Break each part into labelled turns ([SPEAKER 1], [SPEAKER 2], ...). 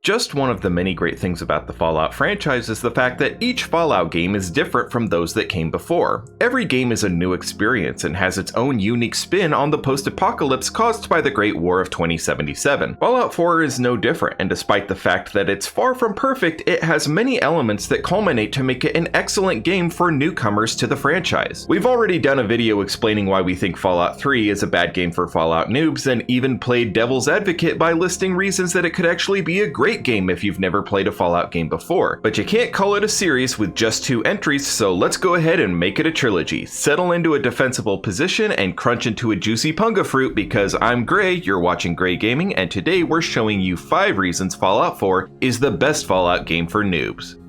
[SPEAKER 1] Just one of the many great things about the Fallout franchise is the fact that each Fallout game is different from those that came before. Every game is a new experience and has its own unique spin on the post-apocalypse caused by the Great War of 2077. Fallout 4 is no different, and despite the fact that it's far from perfect, it has many elements that culminate to make it an excellent game for newcomers to the franchise. We've already done a video explaining why we think Fallout 3 is a bad game for Fallout noobs, and even played devil's advocate by listing reasons that it could actually be a great game if you've never played a Fallout game before. But you can't call it a series with just 2 entries, so let's go ahead and make it a trilogy. Settle into a defensible position and crunch into a juicy punga fruit, because I'm Gray, you're watching Gray Gaming, and today we're showing you 5 reasons Fallout 4 is the best Fallout game for noobs.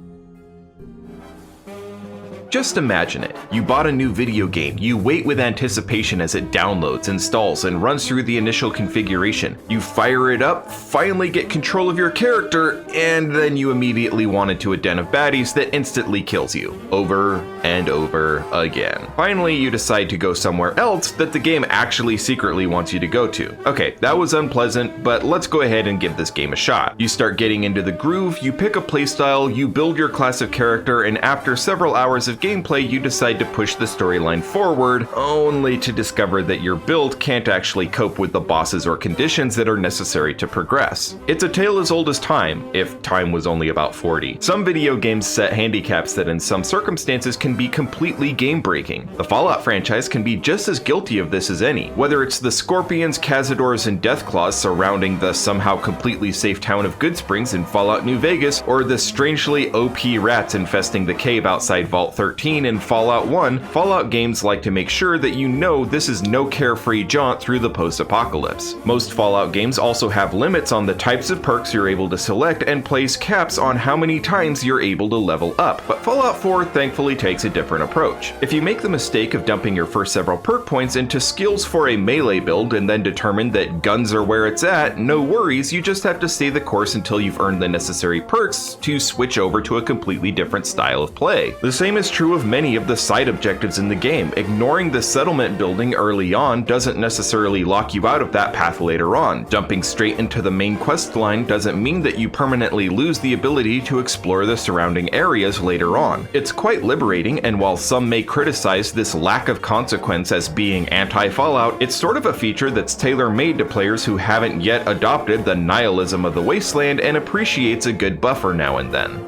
[SPEAKER 1] Just imagine it. You bought a new video game, you wait with anticipation as it downloads, installs, and runs through the initial configuration. You fire it up, finally get control of your character, and then you immediately wander into a den of baddies that instantly kills you, over and over again. Finally, you decide to go somewhere else that the game actually secretly wants you to go to. Okay, that was unpleasant, but let's go ahead and give this game a shot. You start getting into the groove, you pick a playstyle, you build your class of character, and after several hours of gameplay, you decide to push the storyline forward, only to discover that your build can't actually cope with the bosses or conditions that are necessary to progress. It's a tale as old as time, if time was only about 40. Some video games set handicaps that in some circumstances can be completely game-breaking. The Fallout franchise can be just as guilty of this as any, whether it's the Scorpions, Cazadors, and Deathclaws surrounding the somehow completely safe town of Goodsprings in Fallout New Vegas, or the strangely OP rats infesting the cave outside Vault 13 in Fallout 1, Fallout games like to make sure that you know this is no carefree jaunt through the post-apocalypse. Most Fallout games also have limits on the types of perks you're able to select and place caps on how many times you're able to level up, but Fallout 4 thankfully takes a different approach. If you make the mistake of dumping your first several perk points into skills for a melee build and then determine that guns are where it's at, no worries, you just have to stay the course until you've earned the necessary perks to switch over to a completely different style of play. The same is true of many of the side objectives in the game. Ignoring the settlement building early on doesn't necessarily lock you out of that path later on. Jumping straight into the main quest line doesn't mean that you permanently lose the ability to explore the surrounding areas later on. It's quite liberating, and while some may criticize this lack of consequence as being anti-Fallout, it's sort of a feature that's tailor-made to players who haven't yet adopted the nihilism of the wasteland and appreciates a good buffer now and then.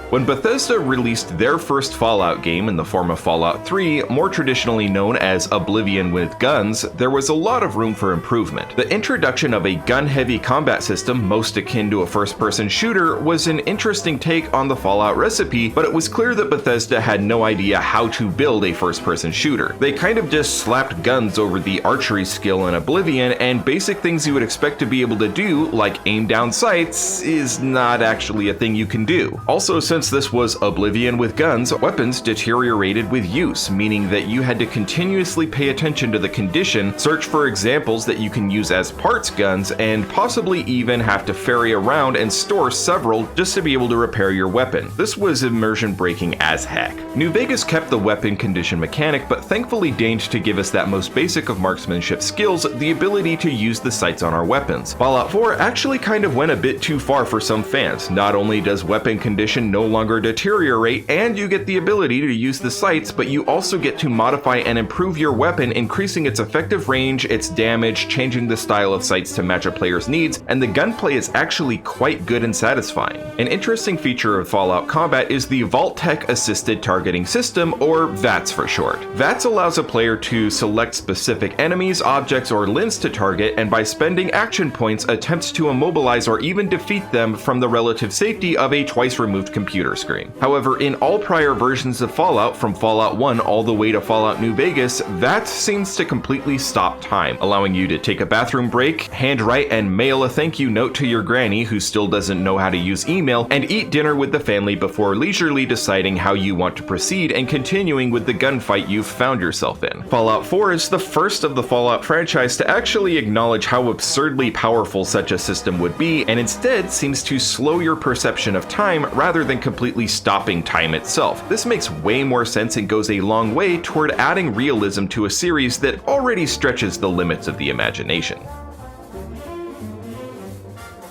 [SPEAKER 1] When Bethesda released their first Fallout game in the form of Fallout 3, more traditionally known as Oblivion with Guns, there was a lot of room for improvement. The introduction of a gun-heavy combat system, most akin to a first-person shooter, was an interesting take on the Fallout recipe, but it was clear that Bethesda had no idea how to build a first-person shooter. They kind of just slapped guns over the archery skill in Oblivion, and basic things you would expect to be able to do, like aim down sights, is not actually a thing you can do. Also, since this was Oblivion with Guns, weapons deteriorated with use, meaning that you had to continuously pay attention to the condition, search for examples that you can use as parts guns, and possibly even have to ferry around and store several just to be able to repair your weapon. This was immersion breaking as heck. New Vegas kept the weapon condition mechanic, but thankfully deigned to give us that most basic of marksmanship skills, the ability to use the sights on our weapons. Fallout 4 actually kind of went a bit too far for some fans. Not only does weapon condition no longer deteriorate and you get the ability to use the sights, but you also get to modify and improve your weapon, increasing its effective range, its damage, changing the style of sights to match a player's needs, and the gunplay is actually quite good and satisfying. An interesting feature of Fallout combat is the Vault-Tec Assisted Targeting System, or VATS for short. VATS allows a player to select specific enemies, objects, or limbs to target, and by spending action points attempts to immobilize or even defeat them from the relative safety of a twice-removed computer screen. However, in all prior versions of Fallout, from Fallout 1 all the way to Fallout New Vegas, VATS seems to completely stop time, allowing you to take a bathroom break, handwrite and mail a thank you note to your granny who still doesn't know how to use email, and eat dinner with the family before leisurely deciding how you want to proceed and continuing with the gunfight you've found yourself in. Fallout 4 is the first of the Fallout franchise to actually acknowledge how absurdly powerful such a system would be, and instead seems to slow your perception of time rather than completely stopping time itself. This makes way more sense and goes a long way toward adding realism to a series that already stretches the limits of the imagination.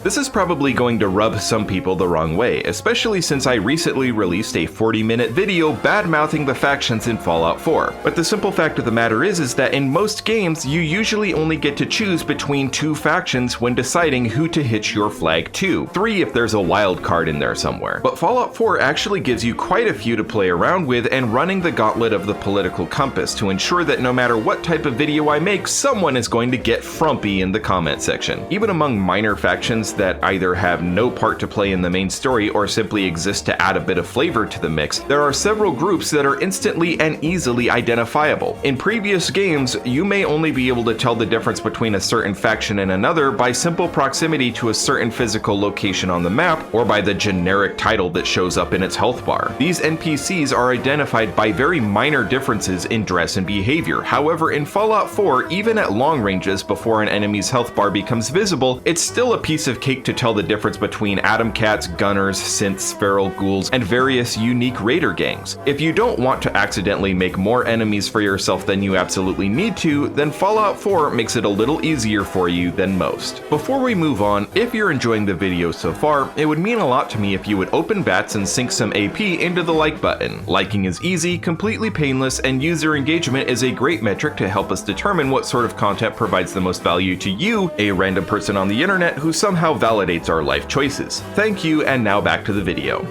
[SPEAKER 1] This is probably going to rub some people the wrong way, especially since I recently released a 40-minute video bad-mouthing the factions in Fallout 4. But the simple fact of the matter is that in most games, you usually only get to choose between 2 factions when deciding who to hitch your flag to. 3 if there's a wild card in there somewhere. But Fallout 4 actually gives you quite a few to play around with and running the gauntlet of the political compass to ensure that no matter what type of video I make, someone is going to get frumpy in the comment section. Even among minor factions that either have no part to play in the main story or simply exist to add a bit of flavor to the mix, there are several groups that are instantly and easily identifiable. In previous games, you may only be able to tell the difference between a certain faction and another by simple proximity to a certain physical location on the map or by the generic title that shows up in its health bar. These NPCs are identified by very minor differences in dress and behavior. However, in Fallout 4, even at long ranges before an enemy's health bar becomes visible, it's still a piece of cake to tell the difference between Atom Cats, Gunners, Synths, Feral Ghouls, and various unique raider gangs. If you don't want to accidentally make more enemies for yourself than you absolutely need to, then Fallout 4 makes it a little easier for you than most. Before we move on, if you're enjoying the video so far, it would mean a lot to me if you would open bats and sink some AP into the like button. Liking is easy, completely painless, and user engagement is a great metric to help us determine what sort of content provides the most value to you, a random person on the internet who somehow validates our life choices. Thank you, and now back to the video.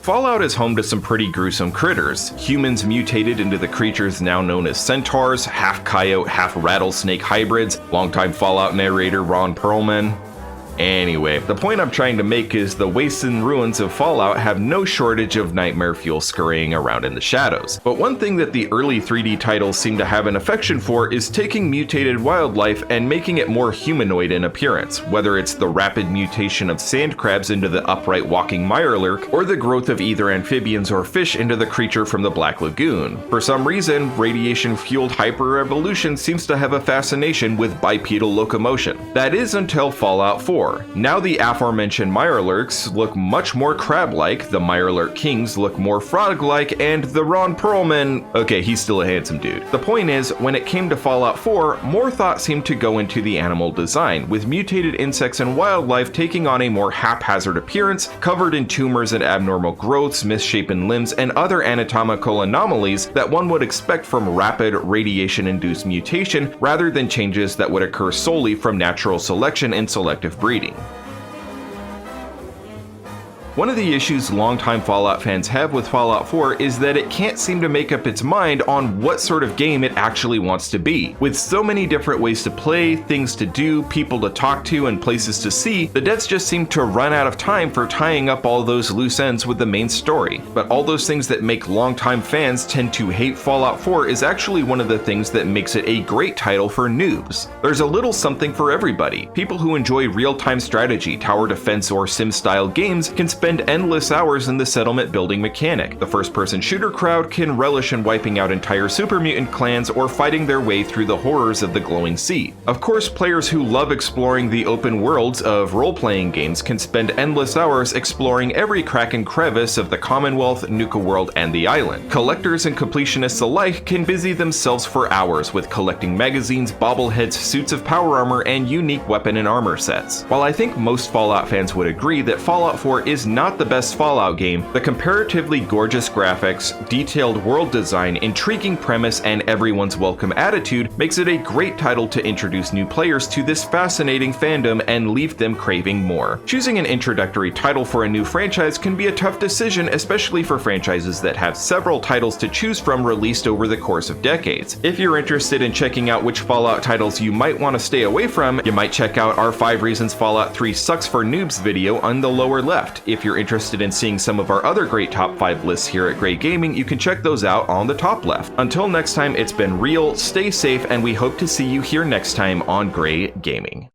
[SPEAKER 1] Fallout is home to some pretty gruesome critters. Humans mutated into the creatures now known as centaurs, half coyote, half rattlesnake hybrids, longtime Fallout narrator Ron Perlman. Anyway, the point I'm trying to make is the wastes and ruins of Fallout have no shortage of nightmare fuel scurrying around in the shadows. But one thing that the early 3D titles seem to have an affection for is taking mutated wildlife and making it more humanoid in appearance, whether it's the rapid mutation of sand crabs into the upright walking mirelurk, or the growth of either amphibians or fish into the creature from the Black Lagoon. For some reason, radiation-fueled hyper-evolution seems to have a fascination with bipedal locomotion. That is until Fallout 4. Now the aforementioned mirelurks look much more crab-like, the mirelurk kings look more frog-like, and the Ron Perlman, okay, he's still a handsome dude. The point is, when it came to Fallout 4, more thought seemed to go into the animal design, with mutated insects and wildlife taking on a more haphazard appearance, covered in tumors and abnormal growths, misshapen limbs, and other anatomical anomalies that one would expect from rapid radiation-induced mutation, rather than changes that would occur solely from natural selection and selective breeding. One of the issues longtime Fallout fans have with Fallout 4 is that it can't seem to make up its mind on what sort of game it actually wants to be. With so many different ways to play, things to do, people to talk to, and places to see, the devs just seem to run out of time for tying up all those loose ends with the main story. But all those things that make longtime fans tend to hate Fallout 4 is actually one of the things that makes it a great title for noobs. There's a little something for everybody. People who enjoy real-time strategy, tower defense, or sim-style games can spend endless hours in the settlement building mechanic. The first-person shooter crowd can relish in wiping out entire super mutant clans or fighting their way through the horrors of the glowing sea. Of course, players who love exploring the open worlds of role-playing games can spend endless hours exploring every crack and crevice of the Commonwealth, Nuka World, and the island. Collectors and completionists alike can busy themselves for hours with collecting magazines, bobbleheads, suits of power armor, and unique weapon and armor sets. While I think most Fallout fans would agree that Fallout 4 is not the best Fallout game, the comparatively gorgeous graphics, detailed world design, intriguing premise, and everyone's welcome attitude makes it a great title to introduce new players to this fascinating fandom and leave them craving more. Choosing an introductory title for a new franchise can be a tough decision, especially for franchises that have several titles to choose from released over the course of decades. If you're interested in checking out which Fallout titles you might want to stay away from, you might check out our 5 Reasons Fallout 3 Sucks for Noobs video on the lower left. If you're interested in seeing some of our other great top 5 lists here at Grey Gaming, you can check those out on the top left. Until next time, it's been real, stay safe, and we hope to see you here next time on Grey Gaming.